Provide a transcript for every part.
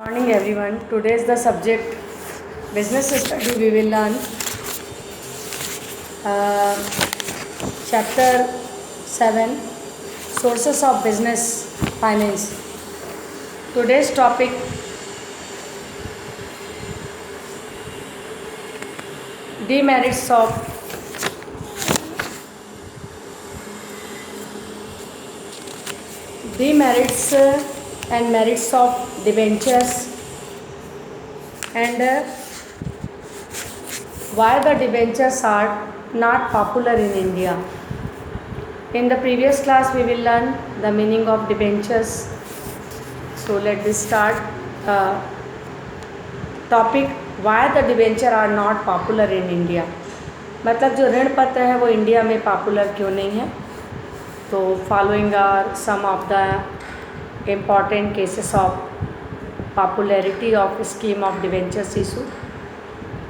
Morning everyone. Today is the subject business study. We will learn chapter 7 sources of business finance. Today's topic demerits and merits of debentures and why the debentures are not popular in India. In the previous class we will learn the meaning of debentures. So let us start. Topic why the debenture are not popular in India. मतलब जो ऋण पत्र है वो India में popular क्यों नहीं है. तो following are some of the important cases of popularity of scheme of debentures issue.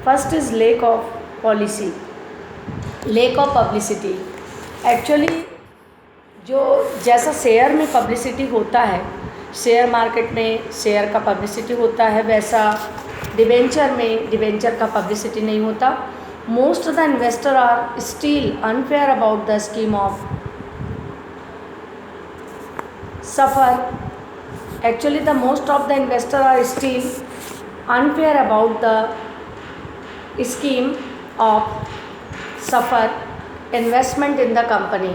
First is lack of policy, lack of publicity. Actually जो जैसा शेयर में पब्लिसिटी होता है, शेयर मार्केट में शेयर का पब्लिसिटी होता है, वैसा डिबेंचर में डिबेंचर का पब्लिसिटी नहीं होता. Most of the investor are still unfair about the scheme of suffer. Actually the most of the investors are still unfair about the scheme of suffer investment in the company.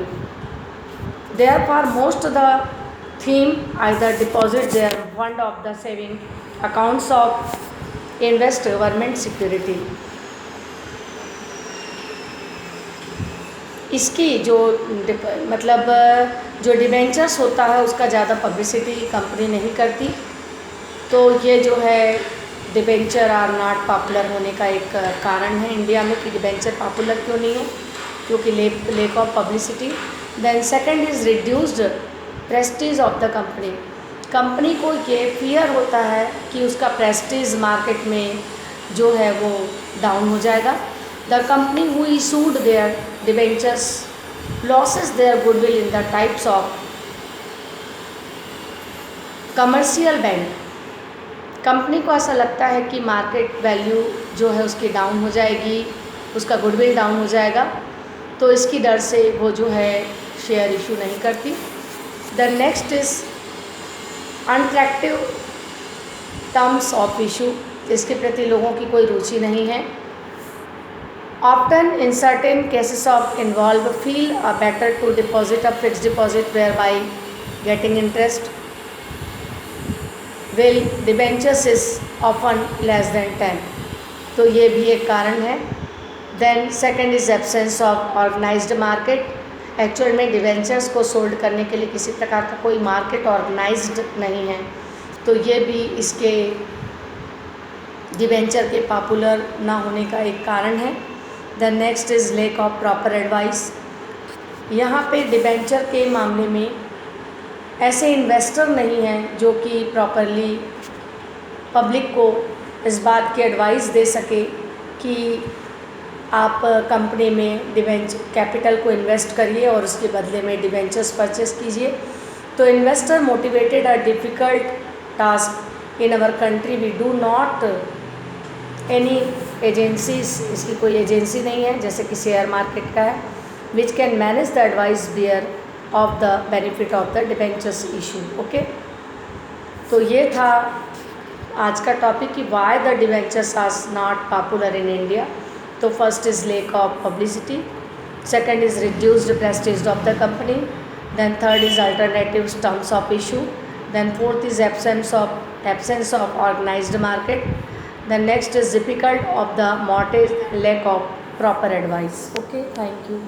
Therefore most of the theme either deposit their fund of the saving accounts of invest government security. इसकी जो मतलब जो debentures होता है उसका ज़्यादा publicity company नहीं करती. तो ये जो है डिबेंचर आर नॉट पॉपुलर होने का एक कारण है इंडिया में कि डिबेंचर पॉपुलर क्यों नहीं है, क्योंकि lack of publicity. Then second is reduced prestige of the company. Company को ये फियर होता है कि उसका प्रेस्टीज मार्केट में जो है वो डाउन हो जाएगा. The company who issued their debentures loses their goodwill in the types of commercial bank. Company को ऐसा लगता है कि मार्केट वैल्यू जो है उसकी डाउन हो जाएगी, उसका गुडविल डाउन हो जाएगा, तो इसकी डर से वो जो है शेयर इशू नहीं करती. The next is unattractive terms of issue. इसके प्रति लोगों की कोई रुचि नहीं है. Often in certain cases of involved feel better to deposit a fixed deposit whereby getting interest, while debentures is often less than 10. तो ये भी एक कारण है. Then second is absence of organized market. Actual में डिबेंचर्स को sold करने के लिए किसी प्रकार का कोई मार्केट ऑर्गेनाइज्ड नहीं है, तो ये भी इसके डिबेंचर के पॉपुलर ना होने का एक कारण है. The next is lack of proper advice. यहाँ पे डिबेंचर के मामले में ऐसे इन्वेस्टर नहीं हैं जो कि प्रॉपरली पब्लिक को इस बात की एडवाइस दे सके कि आप कंपनी में डिबेंचर कैपिटल को इन्वेस्ट करिए और उसके बदले में डिबेंचर्स परचेस कीजिए. तो investor motivated are difficult task in our country. We do not any agencies. इसकी कोई एजेंसी नहीं है जैसे कि शेयर मार्केट का है, which can manage the advice bear of the benefit of the debentures issue. Okay, तो ये था आज का टॉपिक कि why the debentures are not popular in India. तो first is lack of publicity, second is reduced prestige of the company, then third is alternative terms of issue, then fourth is absence of organised market. The next is difficult of the mortgage, lack of proper advice. Okay, thank you.